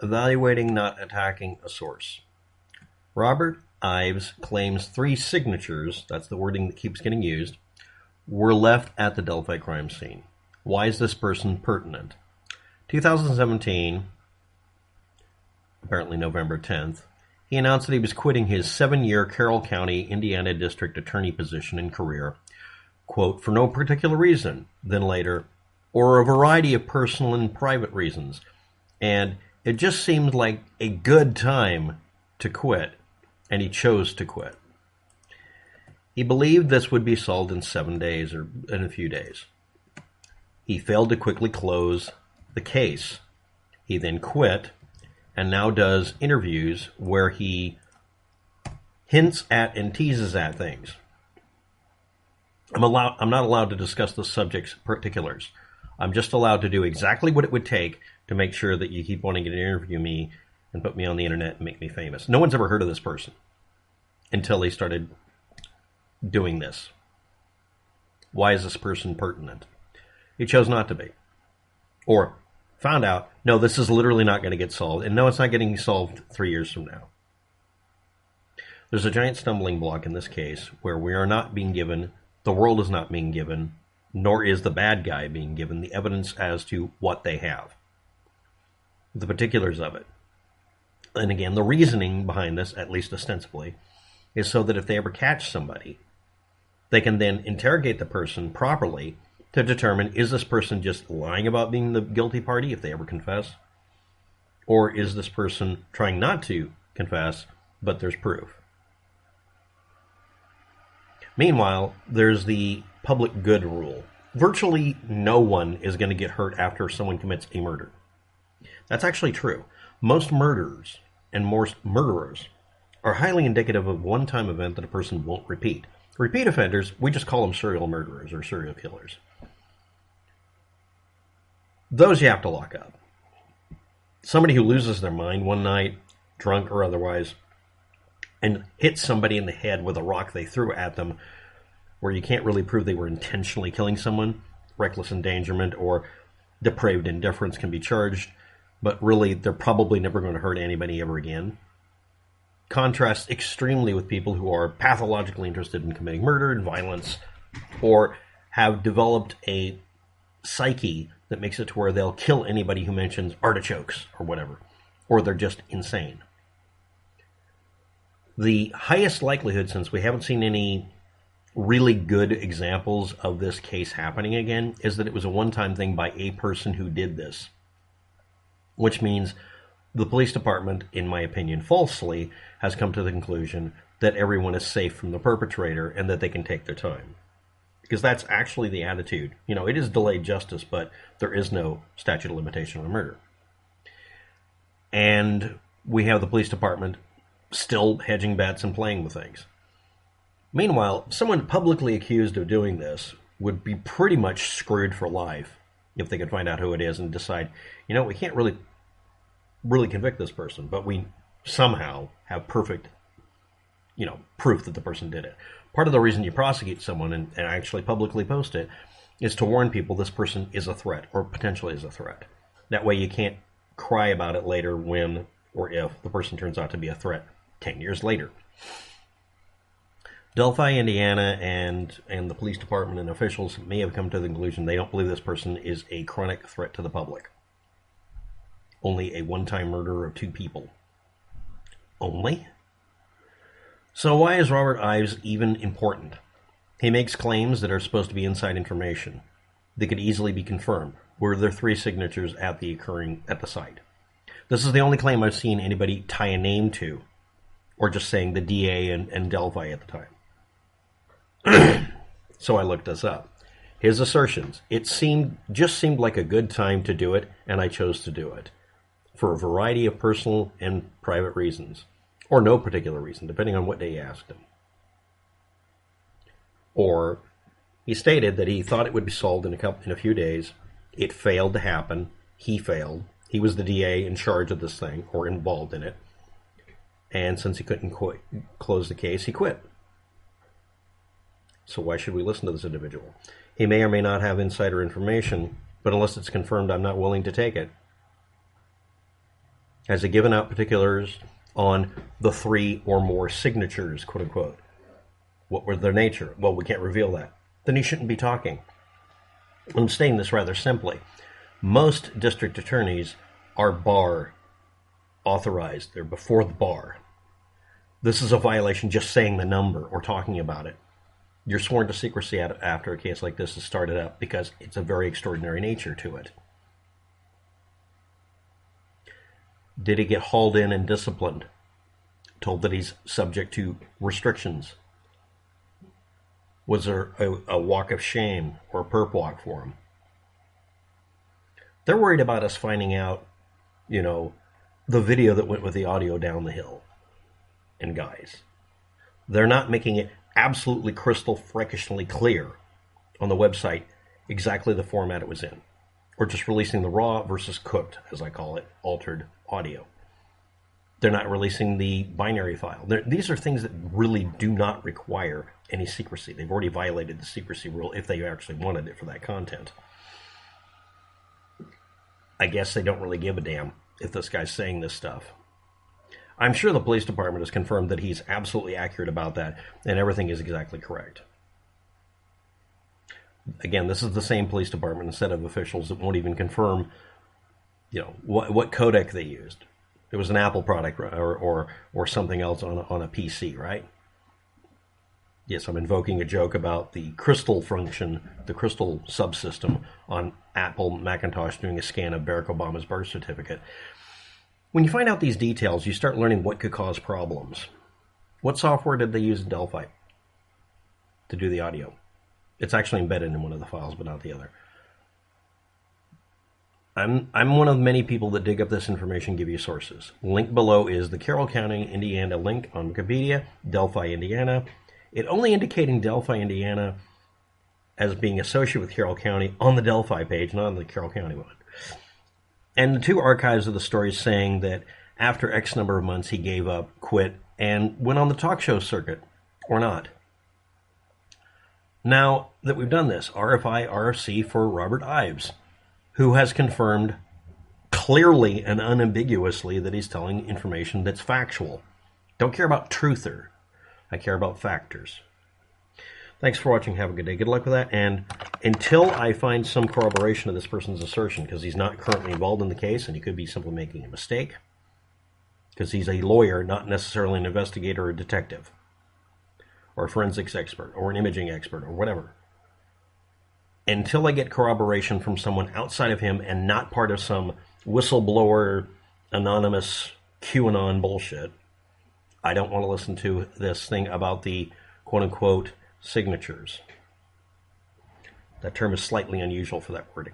Evaluating, not attacking a source. Robert Ives claims 3 signatures, that's the wording that keeps getting used, were left at the Delphi crime scene. Why is this person pertinent? 2017, apparently November 10th, he announced that he was quitting his 7-year Carroll County, Indiana District Attorney position and career, quote, for no particular reason, then later, or a variety of personal and private reasons. And it just seemed like a good time to quit, and he chose to quit. He believed this would be solved in 7 days or in a few days. He failed to quickly close the case. He then quit and now does interviews where he hints at and teases at things. I'm not allowed to discuss the subject's particulars. I'm just allowed to do exactly what it would take to make sure that you keep wanting to interview me and put me on the internet and make me famous. No one's ever heard of this person until he started doing this. Why is this person pertinent? He chose not to be. Or found out, no, this is literally not going to get solved. And no, it's not getting solved 3 years from now. There's a giant stumbling block in this case where we are not being given, the world is not being given, nor is the bad guy being given the evidence as to what they have, the particulars of it. And again, the reasoning behind this, at least ostensibly, is so that if they ever catch somebody, they can then interrogate the person properly to determine, is this person just lying about being the guilty party if they ever confess? Or is this person trying not to confess, but there's proof? Meanwhile, there's the public good rule. Virtually no one is going to get hurt after someone commits a murder. That's actually true. Most murderers and most murderers are highly indicative of a one-time event that a person won't repeat. Repeat offenders, we just call them serial murderers or serial killers. Those you have to lock up. Somebody who loses their mind one night, drunk or otherwise, and hits somebody in the head with a rock they threw at them, where you can't really prove they were intentionally killing someone, reckless endangerment or depraved indifference can be charged, but really they're probably never going to hurt anybody ever again. Contrasts extremely with people who are pathologically interested in committing murder and violence, or have developed a psyche that makes it to where they'll kill anybody who mentions artichokes or whatever, or they're just insane. The highest likelihood, since we haven't seen any really good examples of this case happening again, is that it was a one-time thing by a person who did this, which means the police department, in my opinion, falsely, has come to the conclusion that everyone is safe from the perpetrator and that they can take their time. Because that's actually the attitude. You know, it is delayed justice, but there is no statute of limitation on murder. And we have the police department still hedging bets and playing with things. Meanwhile, someone publicly accused of doing this would be pretty much screwed for life if they could find out who it is and decide, you know, we can't really convict this person, but we somehow have perfect, proof that the person did it. Part of the reason you prosecute someone and actually publicly post it is to warn people this person is a threat or potentially is a threat. That way you can't cry about it later when or if the person turns out to be a threat 10 years later. Delphi, Indiana, and the police department and officials may have come to the conclusion they don't believe this person is a chronic threat to the public. Only a one-time murder of 2 people. Only? So why is Robert Ives even important? He makes claims that are supposed to be inside information. They could easily be confirmed. Were there 3 signatures at the site? This is the only claim I've seen anybody tie a name to, or just saying the DA and Delphi at the time. So I looked this up. His assertions, it just seemed like a good time to do it, and I chose to do it, for a variety of personal and private reasons, or no particular reason, depending on what day you asked him. Or he stated that he thought it would be solved in a few days. It failed to happen. He failed. He was the DA in charge of this thing, or involved in it. And since he couldn't close the case, he quit. So why should we listen to this individual? He may or may not have insider information, but unless it's confirmed, I'm not willing to take it. Has he given out particulars on the 3 or more signatures, quote unquote? What were their nature? Well, we can't reveal that. Then he shouldn't be talking. I'm stating this rather simply. Most district attorneys are bar authorized. They're before the bar. This is a violation just saying the number or talking about it. You're sworn to secrecy after a case like this is started up because it's a very extraordinary nature to it. Did he get hauled in and disciplined? Told that he's subject to restrictions? Was there a walk of shame or a perp walk for him? They're worried about us finding out, the video that went with the audio down the hill. And guys, they're not making it absolutely crystal freakishly clear on the website exactly the format it was in. Or just releasing the raw versus cooked, as I call it, altered audio. They're not releasing the binary file. These are things that really do not require any secrecy. They've already violated the secrecy rule if they actually wanted it for that content. I guess they don't really give a damn if this guy's saying this stuff. I'm sure the police department has confirmed that he's absolutely accurate about that and everything is exactly correct. Again, this is the same police department and set of officials that won't even confirm, what codec they used. It was an Apple product or something else on a PC, right? Yes, I'm invoking a joke about the Crystal function, the Crystal subsystem on Apple Macintosh doing a scan of Barack Obama's birth certificate. When you find out these details, you start learning what could cause problems. What software did they use in Delphi to do the audio? It's actually embedded in one of the files, but not the other. I'm one of many people that dig up this information, give you sources. Link below is the Carroll County, Indiana link on Wikipedia, Delphi, Indiana. It only indicating Delphi, Indiana as being associated with Carroll County on the Delphi page, not on the Carroll County one. And the 2 archives of the story saying that after X number of months he gave up, quit, and went on the talk show circuit, or not. Now that we've done this, RFI, RFC for Robert Ives, who has confirmed clearly and unambiguously that he's telling information that's factual. Don't care about truther. I care about factors. Thanks for watching. Have a good day. Good luck with that. And until I find some corroboration of this person's assertion, because he's not currently involved in the case and he could be simply making a mistake, because he's a lawyer, not necessarily an investigator or a detective, or a forensics expert, or an imaging expert, or whatever. Until I get corroboration from someone outside of him and not part of some whistleblower, anonymous QAnon bullshit, I don't want to listen to this thing about the quote-unquote signatures. That term is slightly unusual for that wording.